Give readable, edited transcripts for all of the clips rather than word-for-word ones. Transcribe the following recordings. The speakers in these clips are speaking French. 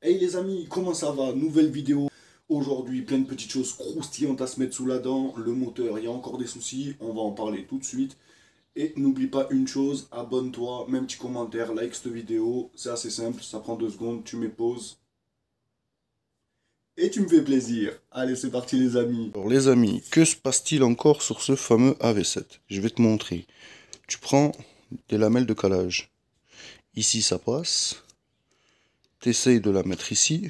Hey les amis, comment ça va? Nouvelle vidéo. Aujourd'hui, plein de petites choses croustillantes à se mettre sous la dent. Le moteur, il y a encore des soucis. On va en parler tout de suite. Et n'oublie pas une chose, abonne-toi, mets un petit commentaire, like cette vidéo. C'est assez simple, ça prend 2 secondes, tu mets pause. Et tu me fais plaisir. Allez, c'est parti les amis. Alors les amis, que se passe-t-il encore sur ce fameux AV7? Je vais te montrer. Tu prends des lamelles de calage. Ici ça passe. Tu essayes de la mettre ici.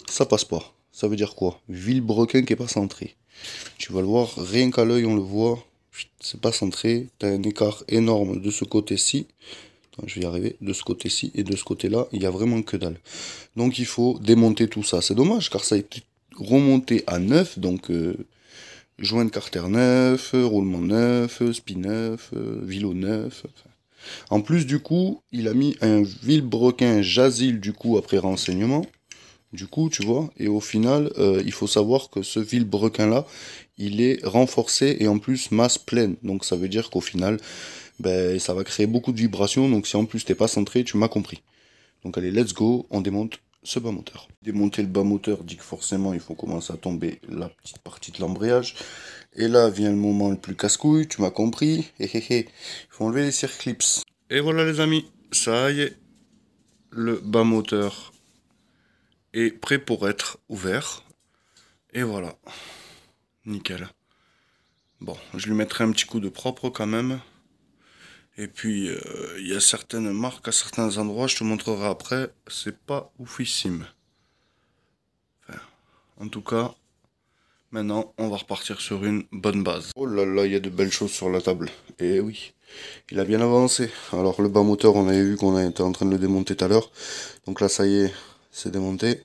Ça passe pas. Ça veut dire quoi? Vilebrequin qui est pas centré. Tu vas le voir, rien qu'à l'œil on le voit. C'est pas centré. Tu as un écart énorme de ce côté-ci. Je vais y arriver. De ce côté-ci et de ce côté-là, il n'y a vraiment que dalle. Donc il faut démonter tout ça. C'est dommage car ça a été remonté à neuf. Donc joint de carter neuf, roulement neuf, spin neuf, vilo neuf. En plus du coup, il a mis un vilebrequin Jazil du coup après renseignement. Du coup, tu vois, et au final, il faut savoir que ce vilebrequin là, il est renforcé et en plus masse pleine. Donc ça veut dire qu'au final, ben, ça va créer beaucoup de vibrations. Donc si en plus t'es pas centré, tu m'as compris. Donc allez, let's go, on démonte ce bas moteur. Démonter le bas moteur dit que forcément il faut commencer à tomber la petite partie de l'embrayage. Et là vient le moment le plus casse-couille, tu m'as compris. Il faut enlever les circlips. Et voilà les amis, ça y est, le bas moteur est prêt pour être ouvert. Et voilà, nickel. Bon, je lui mettrai un petit coup de propre quand même. Et puis, il y a certaines marques à certains endroits, je te montrerai après, c'est pas oufissime. Enfin, en tout cas, maintenant, on va repartir sur une bonne base. Oh là là, il y a de belles choses sur la table. Et oui, il a bien avancé. Alors, le bas moteur, on avait vu qu'on était en train de le démonter tout à l'heure. Donc là, ça y est, c'est démonté.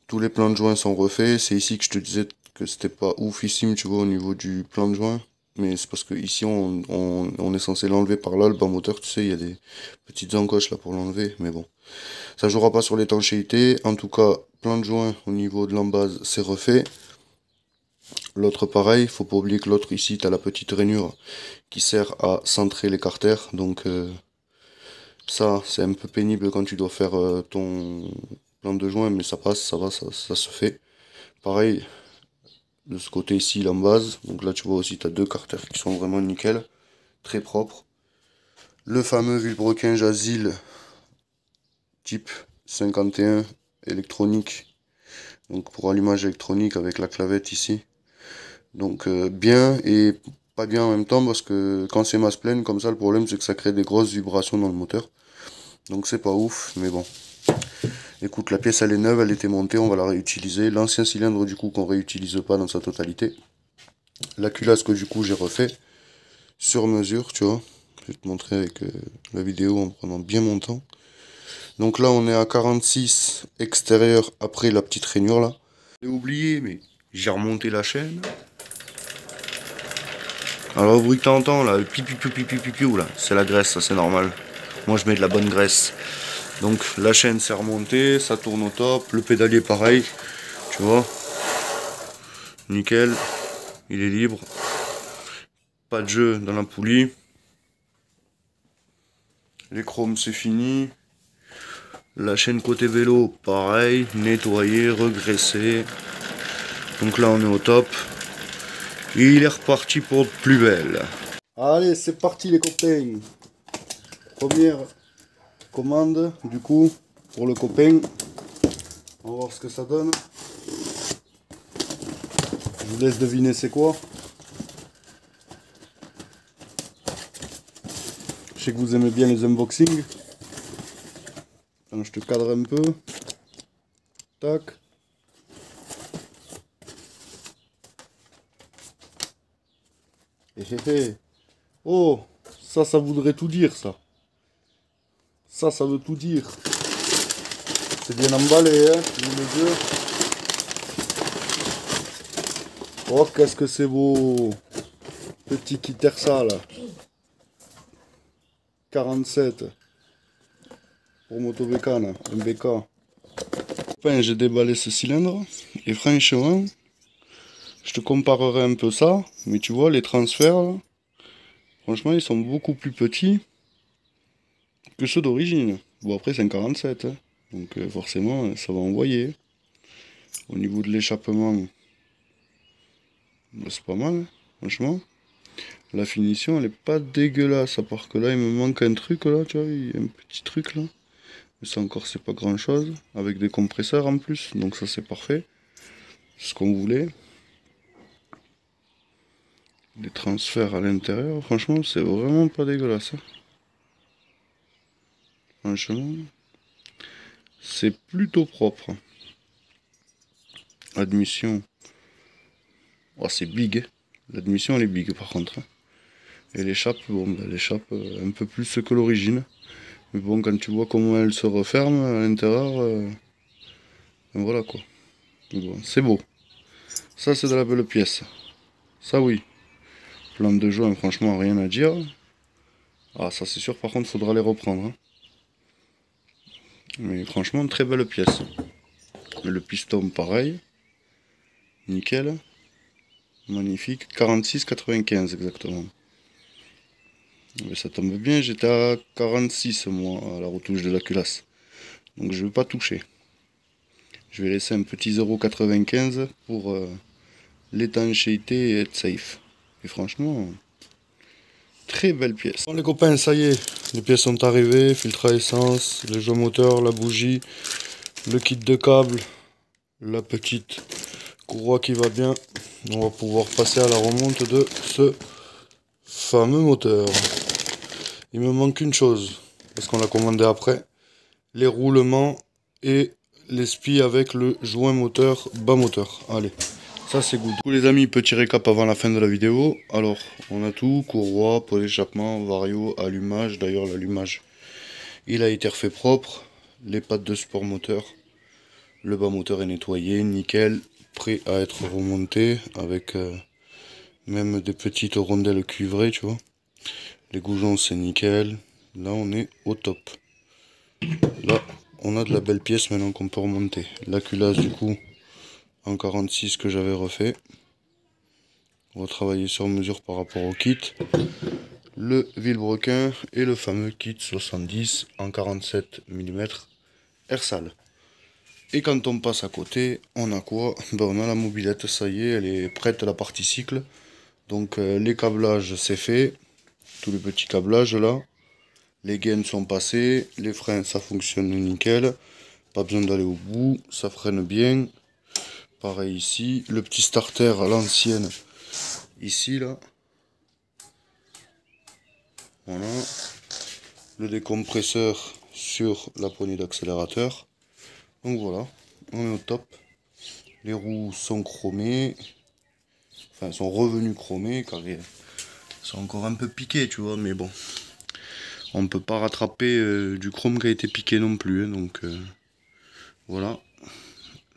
Tous les plans de joints sont refaits. C'est ici que je te disais que c'était pas oufissime, tu vois, au niveau du plan de joint. Mais c'est parce que ici on est censé l'enlever par là, le bas moteur, tu sais, il y a des petites encoches là pour l'enlever, mais bon. Ça jouera pas sur l'étanchéité. En tout cas, plein de joints au niveau de l'embase, c'est refait. L'autre pareil, faut pas oublier que l'autre ici, tu as la petite rainure qui sert à centrer les carters. Donc ça, c'est un peu pénible quand tu dois faire ton plan de joint, mais ça passe, ça va, ça se fait. Pareil, de ce côté ici, l'embase. Donc là, tu vois aussi, tu as deux carters qui sont vraiment nickel, très propres. Le fameux vilebrequin Jazil type 51 électronique, donc pour allumage électronique avec la clavette ici. Donc bien et pas bien en même temps parce que quand c'est masse pleine comme ça, le problème c'est que ça crée des grosses vibrations dans le moteur. Donc c'est pas ouf, mais bon. Écoute, la pièce elle est neuve, elle était montée, on va la réutiliser. L'ancien cylindre du coup qu'on réutilise pas dans sa totalité. La culasse que du coup j'ai refait sur mesure, tu vois. Je vais te montrer avec la vidéo en prenant bien mon temps. Donc là on est à 46 extérieur après la petite rainure là. J'ai oublié mais j'ai remonté la chaîne. Alors le bruit que t'entends là, le piou là, c'est la graisse, ça c'est normal. Moi je mets de la bonne graisse. Donc la chaîne s'est remontée, ça tourne au top, le pédalier pareil, tu vois. Nickel, il est libre. Pas de jeu dans la poulie. Les chromes c'est fini. La chaîne côté vélo, pareil, nettoyé, regraissé. Donc là on est au top. Et il est reparti pour de plus belle. Allez, c'est parti les copains. Première commande du coup pour le copain. On va voir ce que ça donne. Je vous laisse deviner c'est quoi. Je sais que vous aimez bien les unboxings. Attends, je te cadre un peu. Tac. Oh, ça voudrait tout dire ça. Ça veut tout dire. C'est bien emballé, hein, je vous le jure. Oh, qu'est-ce que c'est beau. Petit Kitersa là. 47. Pour Motobécane, un BK. Enfin, j'ai déballé ce cylindre. Et franchement, je te comparerai un peu ça. Mais tu vois, les transferts, là, franchement, ils sont beaucoup plus petits que ceux d'origine. Bon, après, c'est un 47. Hein. Donc forcément ça va envoyer. Au niveau de l'échappement, bah, c'est pas mal, franchement. La finition elle est pas dégueulasse, à part que là il me manque un truc là, tu vois, il y a un petit truc là. Mais ça encore c'est pas grand chose, avec des compresseurs en plus, donc ça c'est parfait. C'est ce qu'on voulait. Les transferts à l'intérieur, franchement c'est vraiment pas dégueulasse. Hein. Franchement, c'est plutôt propre. Admission, oh, c'est big. Hein. L'admission elle est big par contre. Hein. Et l'échappe, bon, ben, l'échappe un peu plus que l'origine. Mais bon, quand tu vois comment elle se referme à l'intérieur, ben voilà quoi. Bon, c'est beau. Ça, c'est de la belle pièce. Ça, oui. Plan de joint, franchement, rien à dire. Ah, ça, c'est sûr, par contre, faudra les reprendre. Hein. Mais franchement, très belle pièce. Le piston, pareil. Nickel. Magnifique. 46,95 exactement. Mais ça tombe bien, j'étais à 46 moi à la retouche de la culasse. Donc je ne vais pas toucher. Je vais laisser un petit 0,95 pour l'étanchéité et être safe. Et franchement, très belle pièce. Bon les copains, ça y est, les pièces sont arrivées, filtre à essence, le jeu moteur, la bougie, le kit de câble, la petite courroie qui va bien. On va pouvoir passer à la remonte de ce fameux moteur. Il me manque une chose, parce qu'on l'a commandé après, les roulements et les spies avec le joint moteur bas moteur. Allez, ça c'est good. Les amis, petit récap avant la fin de la vidéo. Alors, on a tout, courroie, pot d'échappement, vario, allumage. D'ailleurs, l'allumage, il a été refait propre. Les pattes de support moteur. Le bas moteur est nettoyé, nickel, prêt à être remonté avec même des petites rondelles cuivrées, tu vois. Les goujons, c'est nickel. Là, on est au top. Là, on a de la belle pièce maintenant qu'on peut remonter. La culasse, du coup, en 46 que j'avais refait. On va travailler sur mesure par rapport au kit. Le vilebrequin et le fameux kit 70 en 47 mm Ersal. Et quand on passe à côté, on a quoi? Ben, on a la mobilette, ça y est, elle est prête, la partie cycle. Donc les câblages, c'est fait. Tous les petits câblages là. Les gaines sont passées. Les freins, ça fonctionne nickel. Pas besoin d'aller au bout. Ça freine bien. Pareil ici. Le petit starter à l'ancienne. Ici là. Voilà. Le décompresseur sur la poignée d'accélérateur. Donc voilà. On est au top. Les roues sont chromées. Enfin, sont revenues chromées car elles sont encore un peu piquées, tu vois. Mais bon. On ne peut pas rattraper du chrome qui a été piqué non plus. Hein, donc voilà.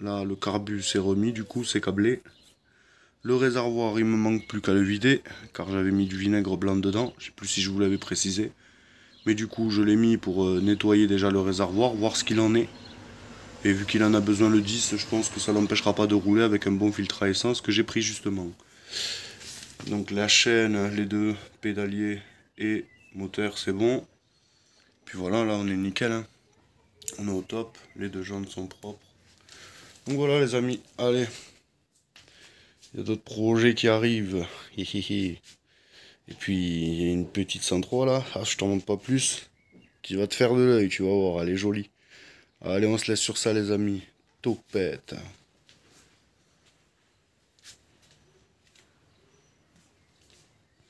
Là, le carbu s'est remis, du coup, c'est câblé. Le réservoir, il me manque plus qu'à le vider, car j'avais mis du vinaigre blanc dedans. Je sais plus si je vous l'avais précisé. Mais du coup, je l'ai mis pour nettoyer déjà le réservoir, voir ce qu'il en est. Et vu qu'il en a besoin le 10, je pense que ça l'empêchera pas de rouler avec un bon filtre à essence que j'ai pris justement. Donc la chaîne, les deux pédaliers et moteur, c'est bon. Puis voilà, là on est nickel. Hein. On est au top, les deux jantes sont propres. Donc voilà les amis, allez. Il y a d'autres projets qui arrivent. Et puis il y a une petite 103 là, ah, je t'en montre pas plus. Qui va te faire de l'œil, tu vas voir, elle est jolie. Allez, on se laisse sur ça les amis. Topette.